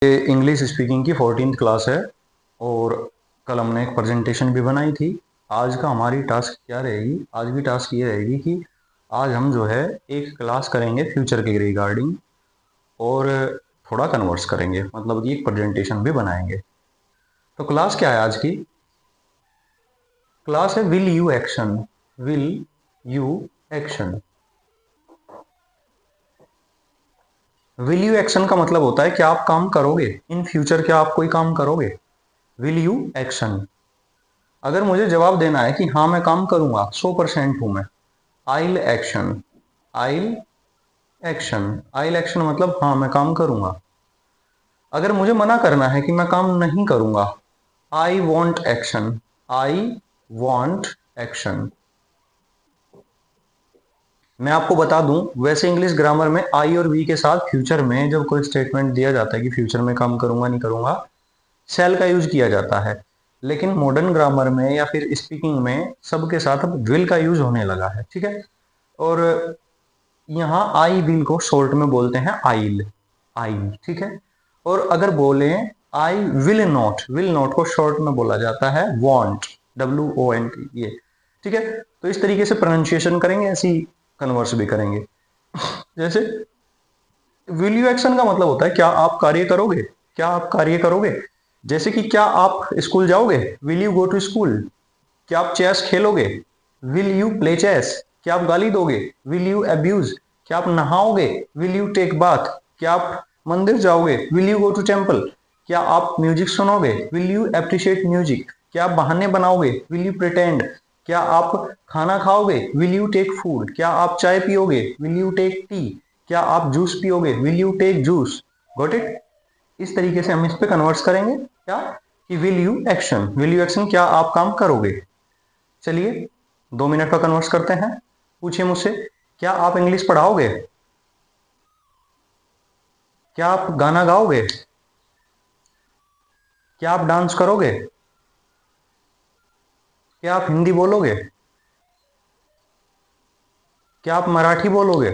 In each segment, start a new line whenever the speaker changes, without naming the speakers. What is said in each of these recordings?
ये English speaking की 14th class है और कल हमने एक प्रेजेंटेशन भी बनाई थी। आज का हमारी टास्क क्या रहेगी? आज की टास्क ये रहेगी कि आज हम जो है एक क्लास करेंगे फ्यूचर के रिगार्डिंग और थोड़ा कन्वर्स करेंगे, मतलब कि एक प्रेजेंटेशन भी बनाएंगे। तो क्लास क्या है आज की? क्लास है will you action. Will you action. Will you action का मतलब होता है क्या आप काम करोगे? इन फ्यूचर क्या आप कोई काम करोगे? Will you action. अगर मुझे जवाब देना है कि हाँ मैं काम करूंगा, 100% हूं मैं, आइल एक्शन। आइल एक्शन। आइल एक्शन मतलब हाँ मैं काम करूंगा। अगर मुझे मना करना है कि मैं काम नहीं करूंगा, I want action. I want action. मैं आपको बता दूं, वैसे इंग्लिश ग्रामर में आई और वी के साथ फ्यूचर में जब कोई स्टेटमेंट दिया जाता है कि फ्यूचर में काम करूंगा नहीं करूंगा, शैल का यूज किया जाता है। लेकिन मॉडर्न ग्रामर में या फिर स्पीकिंग में सबके साथ अब विल का यूज होने लगा है, ठीक है। और यहाँ आई विल को शॉर्ट में बोलते हैं आइल। आइल, ठीक है। और अगर बोले आई विल नॉट को शॉर्ट में बोला जाता है वॉन्ट। WONT, ये ठीक है। तो इस तरीके से प्रोनाउंसिएशन करेंगे, ऐसी कन्वर्स भी करेंगे। जैसे विल यू एक्शन का मतलब होता है क्या आप कार्य करोगे? क्या आप कार्य करोगे? जैसे कि क्या आप स्कूल जाओगे? Will you go to school? क्या आप चेस खेलोगे? Will you play chess? क्या आप गाली दोगे? Will you abuse? क्या आप नहाओगे? Will you take bath? क्या आप मंदिर जाओगे? Will you go to temple? क्या आप म्यूजिक सुनोगे? Will you appreciate music? क्या आप बहाने बनाओगे? Will you pretend? क्या आप खाना खाओगे? Will you take food? क्या आप चाय पियोगे? Will you take T? क्या आप जूस पियोगे? Will you take juice? Got it? इस तरीके से हम इस पे कन्वर्ट्स करेंगे क्या कि will you action. Will you action क्या आप काम करोगे? चलिए 2 मिनट का कन्वर्स करते हैं। पूछिए मुझसे, क्या आप इंग्लिश पढ़ाओगे? क्या आप गाना गाओगे? क्या आप डांस करोगे? क्या आप हिंदी बोलोगे? क्या आप मराठी बोलोगे?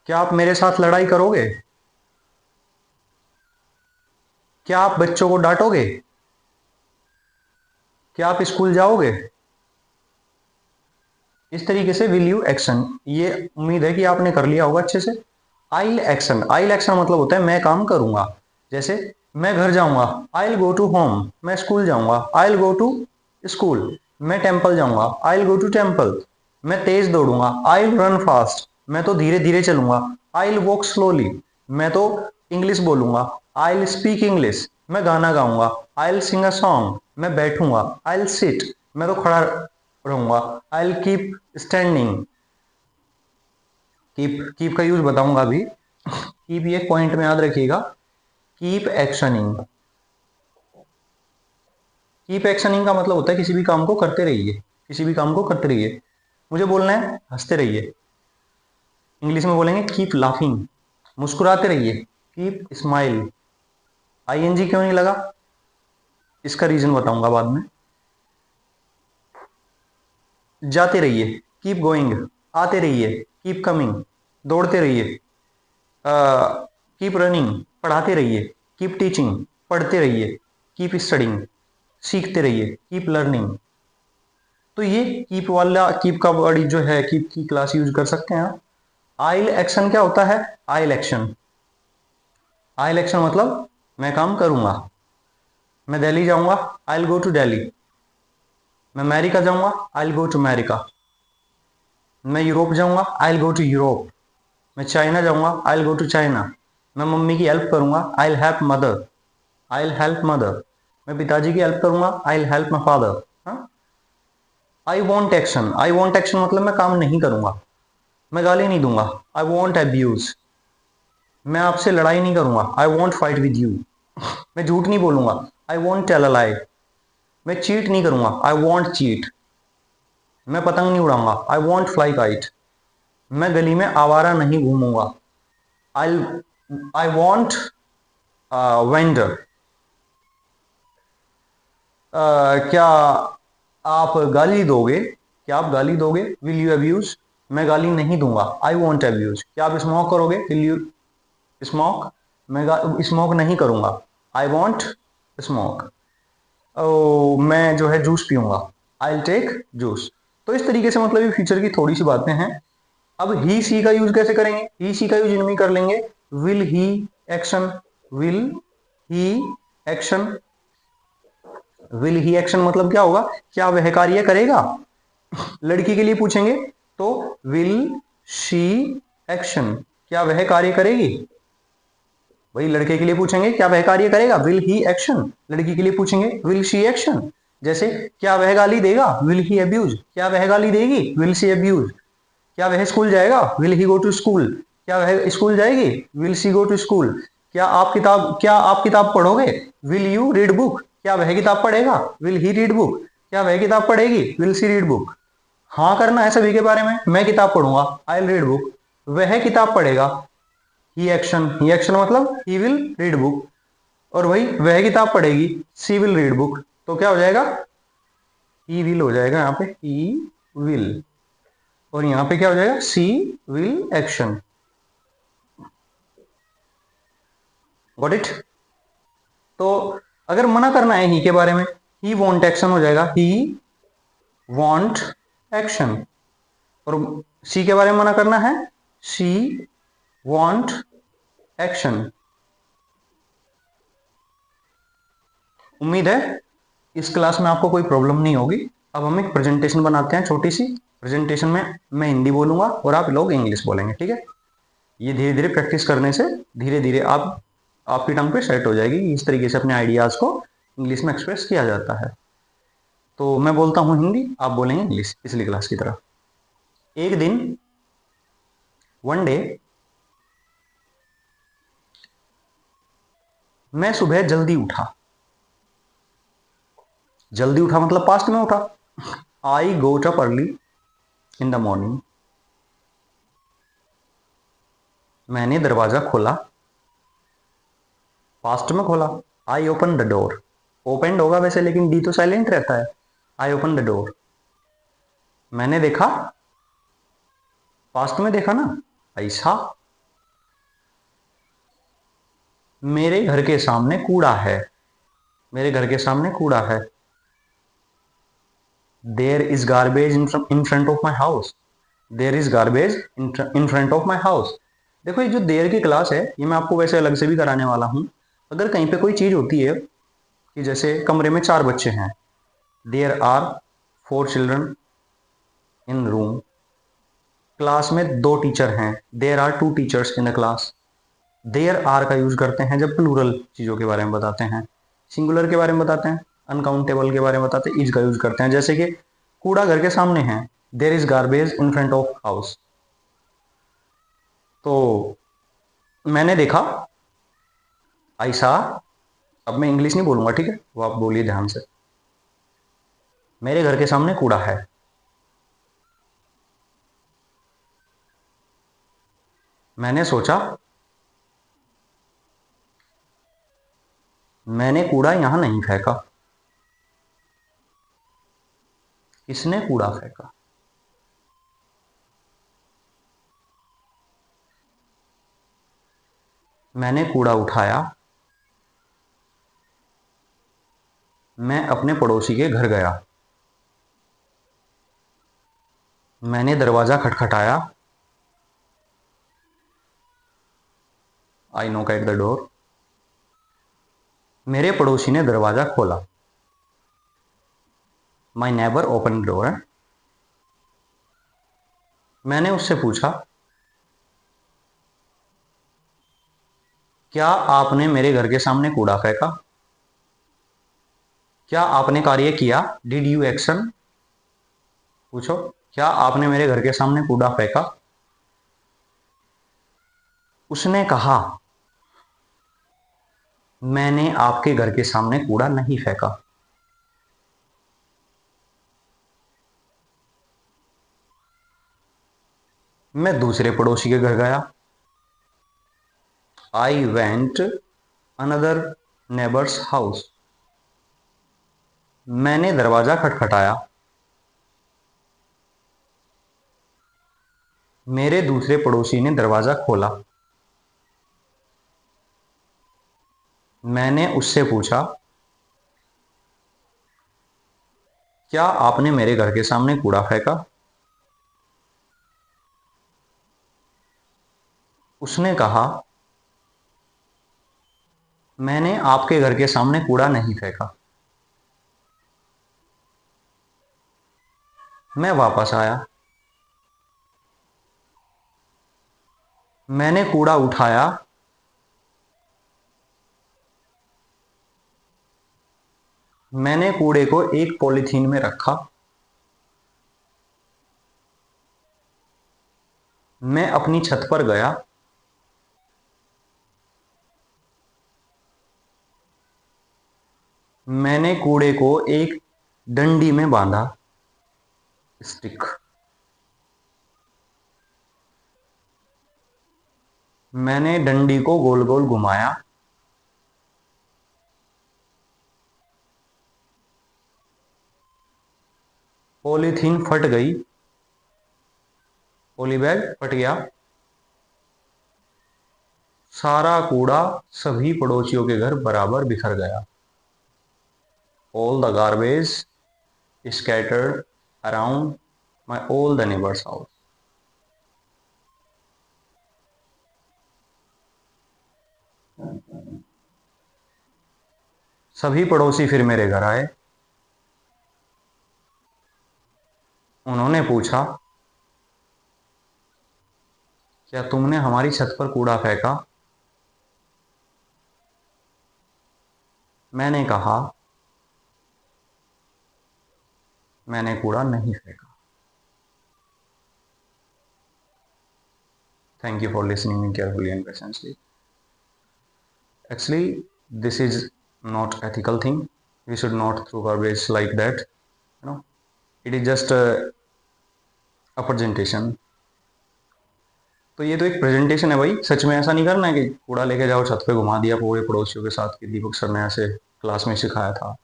क्या आप मेरे साथ लड़ाई करोगे? क्या आप बच्चों को डांटोगे? क्या आप स्कूल जाओगे? इस तरीके से विल यू एक्शन, ये उम्मीद है कि आपने कर लिया होगा अच्छे से। आइल एक्शन। आइल एक्शन मतलब होता है मैं काम करूंगा। जैसे मैं घर जाऊंगा, आई गो टू होम। मैं स्कूल जाऊंगा, आई गो टू स्कूल। मैं टेम्पल जाऊंगा, आई गो टू टेम्पल। मैं तेज दौड़ूंगा, आई रन फास्ट। मैं तो धीरे धीरे चलूंगा, आई वॉक स्लोली। मैं तो इंग्लिश बोलूंगा, आई स्पीक इंग्लिश। मैं गाना गाऊंगा, आई सिंग अ सॉन्ग। मैं बैठूंगा, आई सिट। मैं तो खड़ा रहूंगा, आई कीप स्टैंडिंग। कीप का यूज बताऊंगा अभी। कीप ये पॉइंट में याद रखिएगा। Keep actioning. कीप एक्शनिंग का मतलब होता है किसी भी काम को करते रहिए। किसी भी काम को करते रहिए। मुझे बोलना है हंसते रहिए। इंग्लिश में बोलेंगे कीप लाफिंग। मुस्कुराते रहिए, कीप स्माइल। ING क्यों नहीं लगा, इसका रीजन बताऊंगा बाद में। जाते रहिए, कीप गोइंग। आते रहिए, कीप कमिंग। दौड़ते रहिए, कीप रनिंग। पढ़ाते रहिए, कीप टीचिंग। पढ़ते रहिए, कीप स्टडिंग। सीखते रहिए, कीप लर्निंग। तो ये कीप वाला, कीप का वर्ड जो है, कीप की क्लास यूज कर सकते हैं आप। आइल एक्शन क्या होता है? आइल एक्शन। आइल एक्शन मतलब मैं काम करूंगा। मैं दिल्ली जाऊंगा, आई गो टू दिल्ली। मैं अमेरिका जाऊंगा, आई गो टू अमेरिका। मैं यूरोप जाऊंगा, आई गो टू यूरोप। मैं चाइना जाऊंगा, आई गो टू चाइना। मैं मम्मी की हेल्प करूंगा, I help mother. I help mother. मैं पिताजी की हेल्प करूंगा, I help my father. I want action. I want action मतलब मैं काम नहीं करूंगा। मैं गाली नहीं दूंगा, आई वॉन्ट अब्यूज। मैं आपसे लड़ाई नहीं करूंगा, I want fight with you. मैं झूठ नहीं बोलूंगा, आई वॉन्ट टेल अ लाई। मैं चीट नहीं करूंगा, आई वॉन्ट चीट। मैं पतंग नहीं उड़ाऊंगा, आई वॉन्ट फ्लाई काइट। मैं गली में आवारा नहीं घूमूंगा, आई आई वॉन्ट वेंडर। क्या आप गाली दोगे? क्या आप गाली दोगे? Will you abuse? मैं गाली नहीं दूंगा, आई वॉन्ट अब्यूज। क्या आप स्मोक करोगे? विल यू स्मोक, मैं स्मोक नहीं करूंगा। I won't smoke. ओ, मैं जो है जूस पीऊंगा। I take juice. तो इस तरीके से मतलब ये फ्यूचर की थोड़ी सी बातें हैं। अब ही सी का यूज कैसे करेंगे? ही सी का यूज इनमें कर लेंगे। Will he action, will he action. Will he action मतलब क्या होगा? क्या वह कार्य करेगा? लड़की के लिए पूछेंगे तो विल शी एक्शन, क्या वह कार्य करेगी? वही लड़के के लिए पूछेंगे क्या वह कार्य करेगा? Will he action. लड़की के लिए पूछेंगे विल शी एक्शन। जैसे क्या वह गाली देगा? Will he abuse. क्या वह गाली देगी? Will she abuse. क्या वह स्कूल जाएगा? Will he go to school. क्या वह स्कूल जाएगी? Will she go to school. क्या आप किताब पढ़ोगे? Will you read book. क्या वह किताब पढ़ेगा? Will he read book. क्या वह किताब पढ़ेगी? Will she read book. हाँ करना है सभी के बारे में। मैं किताब पढ़ूंगा, आई विल रीड बुक। वह किताब पढ़ेगा, ही एक्शन। ही एक्शन मतलब ही विल रीड बुक। और वही वह किताब पढ़ेगी, सी विल रीड बुक। तो क्या हो जाएगा? ही विल हो जाएगा यहाँ पे, ही विल। और यहाँ पे क्या हो जाएगा? सी विल एक्शन। Got it? तो अगर मना करना है ही के बारे में, ही वॉन्ट एक्शन हो जाएगा, ही वॉन्ट एक्शन। और सी के बारे में मना करना है, सी वॉन्ट एक्शन। उम्मीद है इस क्लास में आपको कोई प्रॉब्लम नहीं होगी। अब हम एक प्रेजेंटेशन बनाते हैं, छोटी सी प्रेजेंटेशन में मैं हिंदी बोलूंगा और आप लोग इंग्लिश बोलेंगे, ठीक है? ये धीरे धीरे प्रैक्टिस करने से धीरे धीरे आपकी टंग पे सेट हो जाएगी। इस तरीके से अपने आइडियाज को इंग्लिश में एक्सप्रेस किया जाता है। तो मैं बोलता हूँ हिंदी, आप बोलेंगे इंग्लिश, पिछली क्लास की तरह। एक दिन, वन डे, मैं सुबह जल्दी उठा। जल्दी उठा मतलब पास्ट में उठा। I got up early in the morning. मैंने दरवाजा खोला, पास्ट में खोला। I open the door. Open होगा वैसे, लेकिन डी तो साइलेंट रहता है। I open the door. मैंने देखा, पास्ट में देखा ना, ऐसा। मेरे घर के सामने कूड़ा है। मेरे घर के सामने कूड़ा है। There is garbage in front of my house. There is garbage in front of my house. देखो ये जो देयर की क्लास है, ये मैं आपको वैसे अलग से भी कराने वाला हूं। अगर कहीं पे कोई चीज होती है कि जैसे कमरे में 4 बच्चे हैं, there are 4 children in room. Class में 2 टीचर हैं, there are 2 teachers in the class. There are का यूज करते हैं जब प्लूरल चीजों के बारे में बताते हैं। सिंगुलर के बारे में बताते हैं, अनकाउंटेबल के बारे में बताते हैं, इज का यूज करते हैं। जैसे कि कूड़ा घर के सामने है, there is garbage in front of house. तो मैंने देखा, ऐसा। अब मैं इंग्लिश नहीं बोलूंगा, ठीक है? वो आप बोलिए ध्यान से। मेरे घर के सामने कूड़ा है। मैंने सोचा, मैंने कूड़ा यहां नहीं फेंका। किसने कूड़ा फेंका? मैंने कूड़ा उठाया। मैं अपने पड़ोसी के घर गया। मैंने दरवाजा खटखटाया। आई नॉक एट द डोर। मेरे पड़ोसी ने दरवाजा खोला। My neighbour open the door. मैंने उससे पूछा, क्या आपने मेरे घर के सामने कूड़ा फेंका? क्या आपने कार्य किया? Did you action? पूछो, क्या आपने मेरे घर के सामने कूड़ा फेंका? उसने कहा, मैंने आपके घर के सामने कूड़ा नहीं फेंका। मैं दूसरे पड़ोसी के घर गया। I went another neighbours house. मैंने दरवाजा खटखटाया। मेरे दूसरे पड़ोसी ने दरवाजा खोला। मैंने उससे पूछा, क्या आपने मेरे घर के सामने कूड़ा फेंका? उसने कहा, मैंने आपके घर के सामने कूड़ा नहीं फेंका। मैं वापस आया, मैंने कूड़ा उठाया, मैंने कूड़े को एक पॉलीथीन में रखा, मैं अपनी छत पर गया, मैंने कूड़े को एक डंडी में बांधा, स्टिक। मैंने डंडी को गोल गोल घुमाया, पॉलीथीन फट गई, पॉली बैग फट गया, सारा कूड़ा सभी पड़ोसियों के घर बराबर बिखर गया। All the garbage scattered around my all the neighbors house. सभी पड़ोसी फिर मेरे घर आए, उन्होंने पूछा, क्या तुमने हमारी छत पर कूड़ा फेंका? मैंने कहा, मैंने कूड़ा नहीं फेंका। Thank you for listening me carefully and patiently. Actually, this is not ethical thing. We should not throw garbage like that. You know, it is just a presentation. तो ये तो एक प्रेजेंटेशन है भाई, सच में ऐसा नहीं करना है कि कूड़ा लेके जाओ छत पे घुमा दिया पूरे पड़ोसियों के साथ कि दीपक सर ने ऐसे क्लास में सिखाया था।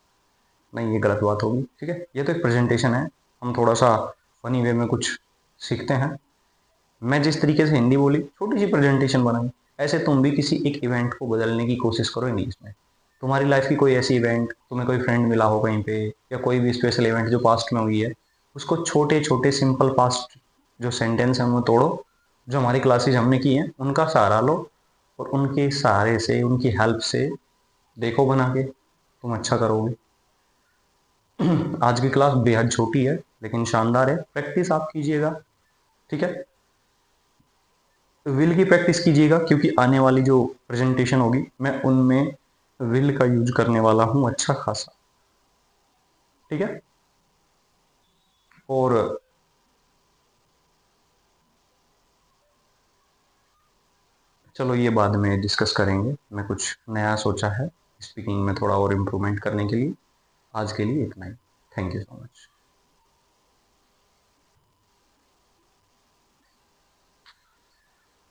नहीं, ये गलत बात होगी, ठीक है। ये तो एक प्रेजेंटेशन है, हम थोड़ा सा फनी वे में कुछ सीखते हैं। मैं जिस तरीके से हिंदी बोली, छोटी सी प्रेजेंटेशन बनाई, ऐसे तुम भी किसी एक इवेंट को बदलने की कोशिश करो इंग्लिश में। तुम्हारी लाइफ की कोई ऐसी इवेंट, तुम्हें कोई फ्रेंड मिला हो कहीं पे, या कोई भी स्पेशल इवेंट जो पास्ट में हुई है, उसको छोटे छोटे सिंपल पास्ट जो सेंटेंस है उनमें तोड़ो। जो हमारी क्लासेज हमने की हैं उनका सहारा लो, और उनके सहारे से, उनकी हेल्प से देखो बना के तुम अच्छा करोगे। आज की क्लास बेहद छोटी है लेकिन शानदार है, प्रैक्टिस आप कीजिएगा, ठीक है। विल की प्रैक्टिस कीजिएगा, क्योंकि आने वाली जो प्रेजेंटेशन होगी मैं उनमें विल का यूज करने वाला हूं अच्छा खासा, ठीक है। और चलो ये बाद में डिस्कस करेंगे, मैं कुछ नया सोचा है स्पीकिंग में थोड़ा और इम्प्रूवमेंट करने के लिए। आज के लिए इतना ही। Thank you so much.